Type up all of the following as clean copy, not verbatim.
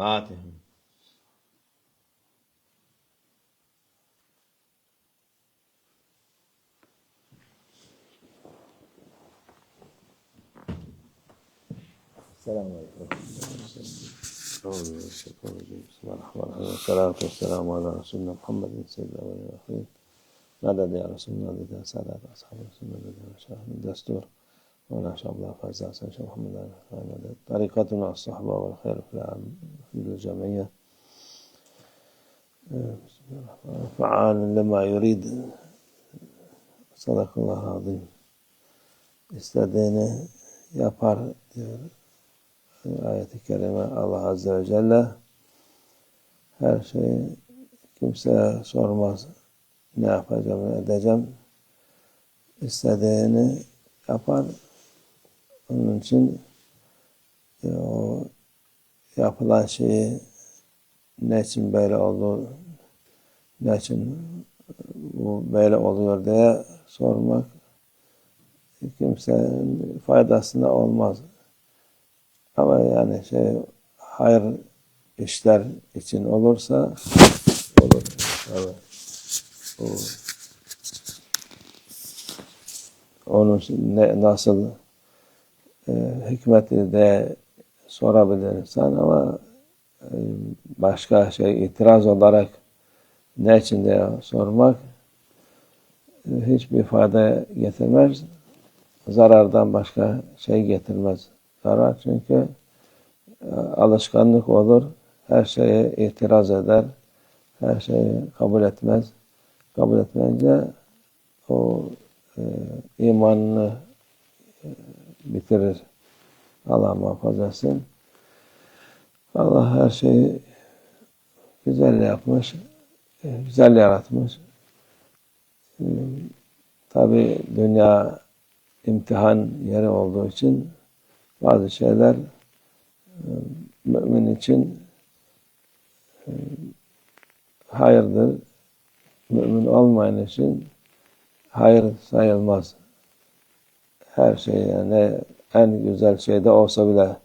الفاتحة. السلام عليكم. بسم الله الرحمن الرحيم. والصلاة والسلام على رسولنا محمد سيد الأولين والآخرين. مدد يا رسول الله، مدد يا سادات أصحاب رسول الله، مدد يا شيخ الدستور ولا شاء الله فازع شيخ محمد مدد طريقتنا الصحبة والخير في العام في الجمعية. فعال لما يريد. صدق الله العظيم. İstediğini yapar diyor ayet-i kerime Allah Azze ve Celle. Her şeyi kimseye sormaz. Ne yapacağım, ne edeceğim. İstediğini yapar. Onun için o yapılan şeyi ne için böyle oldu, ne için bu böyle oluyor diye sormak kimsenin faydasına olmaz. Ama yani hayır işler için olursa olur. Evet. Onun nasıl hikmeti de sorabilir insan ama başka itiraz olarak ne için de sormak hiçbir fayda getirmez. Zarardan başka şey getirmez. Zarar çünkü alışkanlık olur. Her şeye itiraz eder. Her şeyi kabul etmez. Kabul etmeyince o imanını bitirir. Allah muhafaza etsin. Allah her şeyi güzel yapmış. Güzel yaratmış. Tabi dünya imtihan yeri olduğu için bazı şeyler mümin için hayırdır. Mümin olmayan için hayır sayılmaz. Her şey yani en güzel şey de olsa bile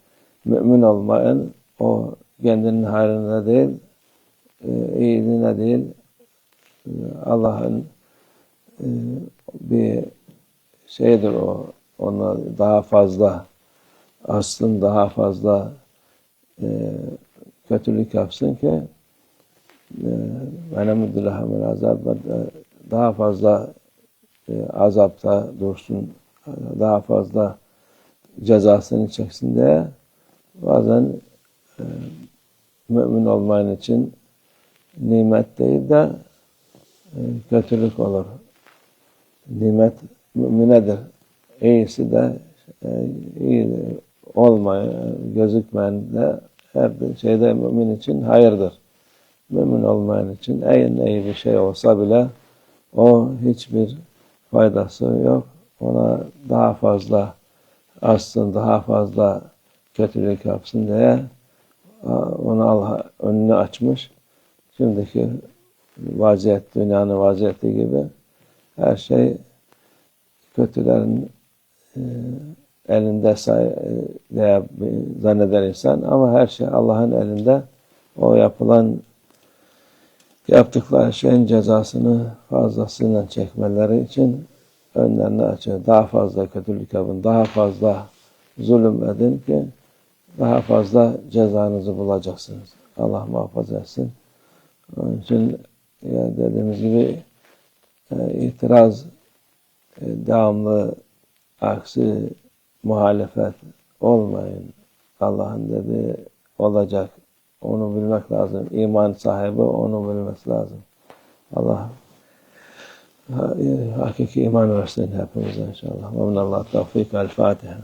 mümin olmayan o kendinin hayrına değil, iyiliğine değil, Allah'ın bir şeydir o. Ona daha fazla aslında daha fazla kötülük yapsın ki daha fazla azapta dursun, daha fazla cezasını çeksin diye bazen mümin olmayan için nimet değil de kötülük olur. Nimet müminedir. İyisi de iyi olmayan, gözükmeyen de her şeyde mümin için hayırdır. Mümin olmayan için en iyi bir şey olsa bile o hiçbir faydası yok. Ona daha fazla assın, daha fazla kötülük yapsın diye ona Allah önünü açmış. Şimdiki vaziyet, dünyanın vaziyeti gibi her şey kötülerin elinde diye zanneder insan ama her şey Allah'ın elinde. O yaptıkları şeyin cezasını fazlasıyla çekmeleri için önlerini açıyor. Daha fazla kötülük yapın, daha fazla zulüm edin ki daha fazla cezanızı bulacaksınız. Allah muhafaza etsin. Onun için dediğimiz gibi itiraz, devamlı aksi muhalefet olmayın. Allah'ın dediği olacak. Onu bilmek lazım. İman sahibi onu bilmesi lazım. Allah hakiki iman versin hepimize inşallah. Ve minallah tevfik. El Fatiha.